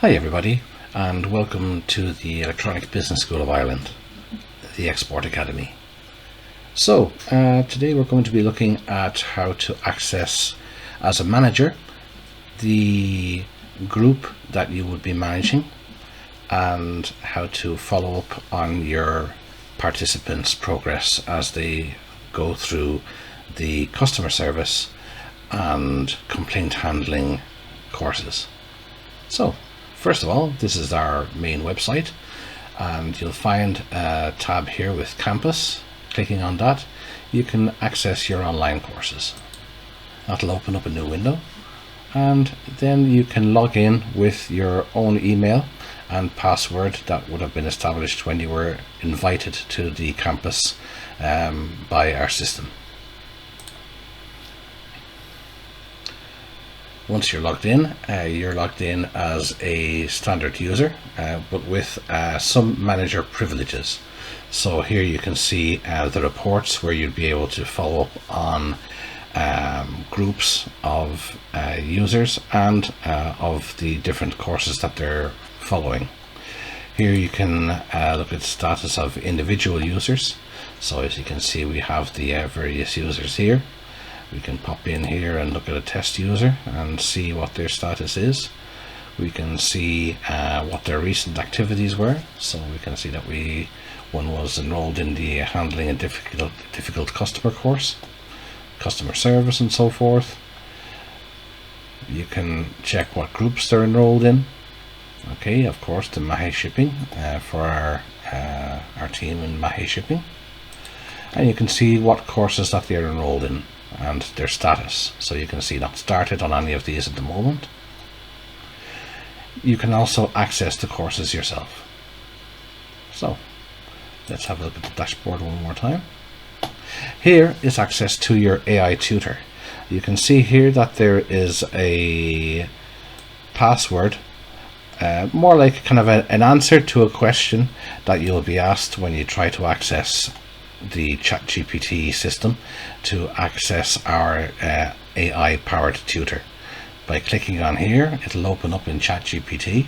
Hi everybody, and welcome to the Electronic Business School of Ireland, the Export Academy. So today we're going to be looking at how to access, as a manager, the group that you would be managing and how to follow up on your participants' progress as they go through the customer service and complaint handling courses. So first of all, this is our main website, and you'll find a tab here with Campus. Clicking on that, you can access your online courses. That'll open up a new window, and then you can log in with your own email and password that would have been established when you were invited to the campus by our system. Once you're logged in as a standard user, but with some manager privileges. So here you can see the reports where you'd be able to follow up on groups of users and of the different courses that they're following. Here you can look at the status of individual users. So as you can see, we have the various users here. We can pop in here and look at a test user and see what their status is. We can see what their recent activities were. So we can see that one was enrolled in the handling a difficult customer course, customer service and so forth. You can check what groups they're enrolled in. Okay, of course, the Mahe Shipping for our team in Mahe Shipping. And you can see what courses that they're enrolled in and their status. So you can see not started on any of these at the moment. You can also access the courses yourself. So let's have a look at the dashboard one more time. Here is access to your AI tutor. You can see here that there is a password, more like kind of an answer to a question that you'll be asked when you try to access the ChatGPT system to access our AI powered tutor. By clicking on here, it'll open up in ChatGPT.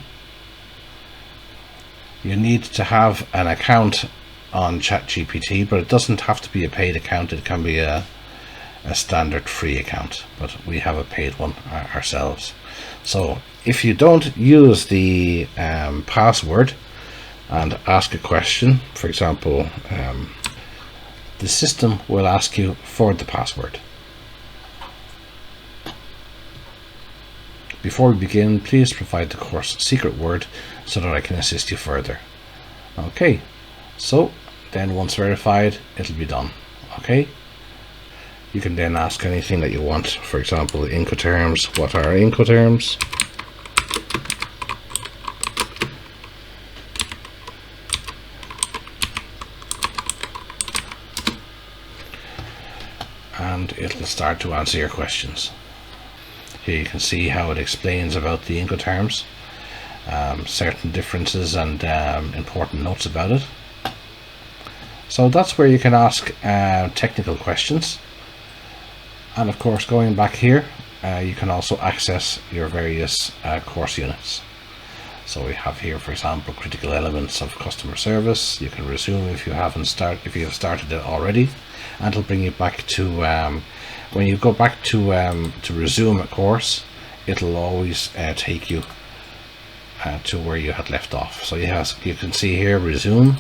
You need to have an account on ChatGPT, but it doesn't have to be a paid account. It can be a standard free account, but we have a paid one ourselves. So if you don't use the password and ask a question, for example, the system will ask you for the password. Before we begin, please provide the course secret word so that I can assist you further. Okay, so then once verified, it'll be done. Okay, you can then ask anything that you want. For example, Incoterms. What are Incoterms? And it'll start to answer your questions. Here you can see how it explains about the Incoterms, certain differences and important notes about it. So that's where you can ask technical questions. And of course, going back here, you can also access your various course units. So we have here, for example, critical elements of customer service. You can resume if you have started it already, and it'll bring you back to when you go back to resume a course, it'll always take you to where you had left off. So you can see here resume.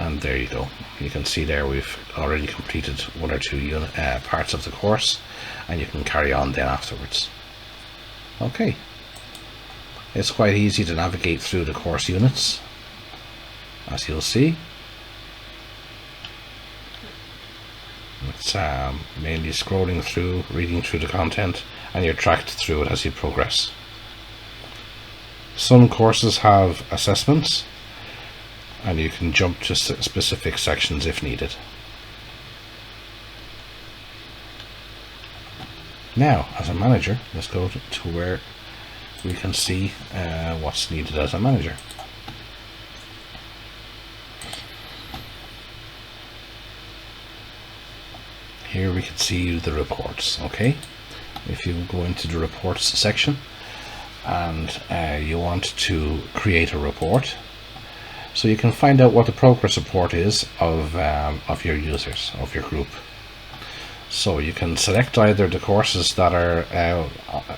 And there you go. You can see there we've already completed one or two parts of the course, and you can carry on then afterwards. Okay, it's quite easy to navigate through the course units, as you'll see. It's mainly scrolling through, reading through the content, and you're tracked through it as you progress. Some courses have assessments, and you can jump to specific sections if needed. Now, as a manager, let's go to where we can see what's needed as a manager. here we can see the reports. Okay, if you go into the reports section and you want to create a report, so you can find out what the progress report is of your users, of your group. So you can select either the courses that are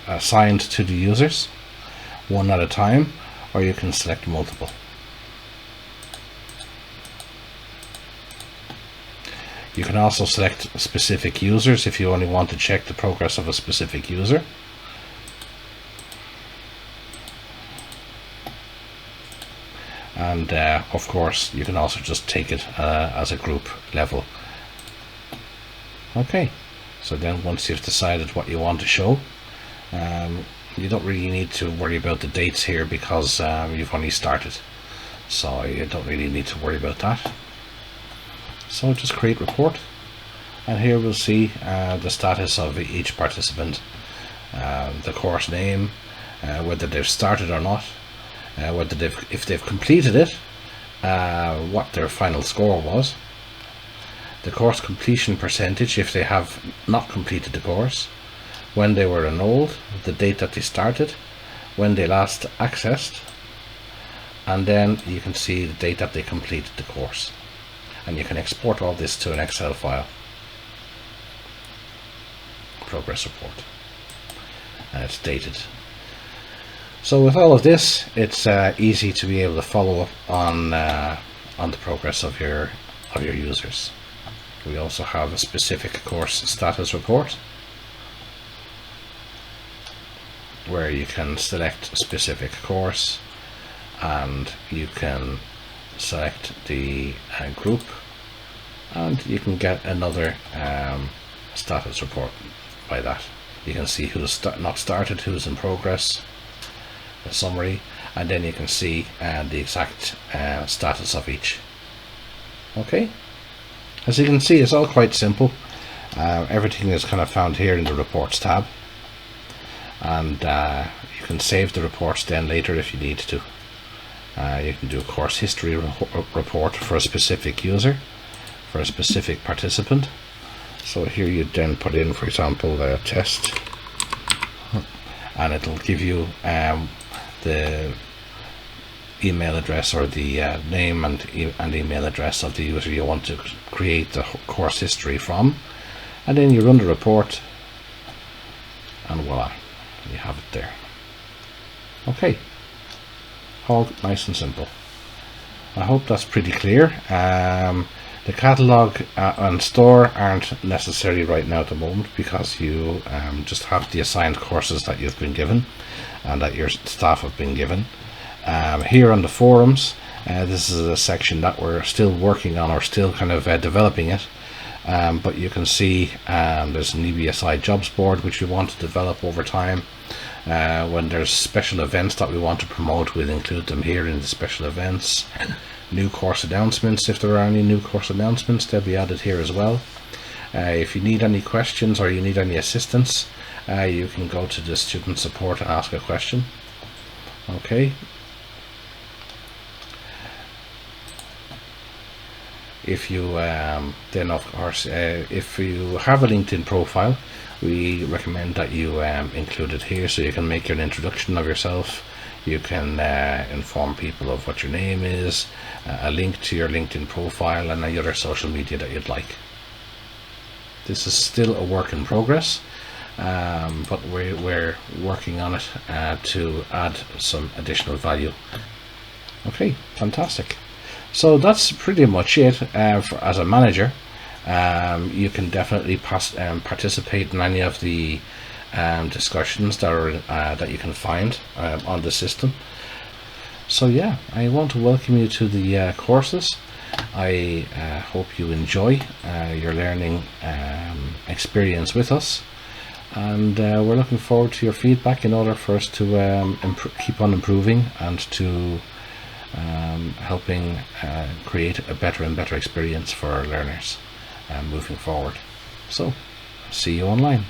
assigned to the users one at a time, or you can select multiple. You can also select specific users if you only want to check the progress of a specific user. And of course you can also just take it as a group level. Okay, so then once you've decided what you want to show, you don't really need to worry about the dates here because you've only started, so you don't really need to worry about that. So just create report, and here we'll see the status of each participant, the course name, whether they've started or not, whether if they've completed it, what their final score was, the course completion percentage if they have not completed the course, when they were enrolled, the date that they started, when they last accessed, and then you can see the date that they completed the course. And you can export all this to an Excel file. Progress report. And it's dated. So with all of this, it's easy to be able to follow up on the progress of your users. We also have a specific course status report, where you can select a specific course and you can select the group, and you can get another status report by that. You can see who's not started, who's in progress, a summary, and then you can see the exact status of each. Okay, as you can see, it's all quite simple. Everything is kind of found here in the reports tab, and you can save the reports then later if you need to. You can do a course history report for a specific user, for a specific participant. So here you then put in, for example, the test, and it'll give you the email address or the name and email address of the user you want to create the course history from, and then you run the report, and voila, you have it there. Okay. All nice and simple. I hope that's pretty clear. The catalog and store aren't necessary right now at the moment because you just have the assigned courses that you've been given and that your staff have been given. Here on the forums, this is a section that we're still working on, or still kind of developing it, but you can see there's an eBSI jobs board which we want to develop over time. When there's special events that we want to promote, we'll include them here in the special events. New course announcements, if there are any new course announcements, they'll be added here as well. If you need any questions or you need any assistance, you can go to the student support and ask a question. Okay. If you then of course, if you have a LinkedIn profile, we recommend that you include it here so you can make an introduction of yourself. You can inform people of what your name is, a link to your LinkedIn profile, and any other social media that you'd like. This is still a work in progress, but we're working on it to add some additional value. Okay, fantastic. So that's pretty much it. As a manager, you can definitely participate in any of the discussions that you can find on the system. So yeah, I want to welcome you to the courses. I hope you enjoy your learning experience with us, and we're looking forward to your feedback in order for us to keep on improving and to helping create a better and better experience for our learners moving forward. So see you online.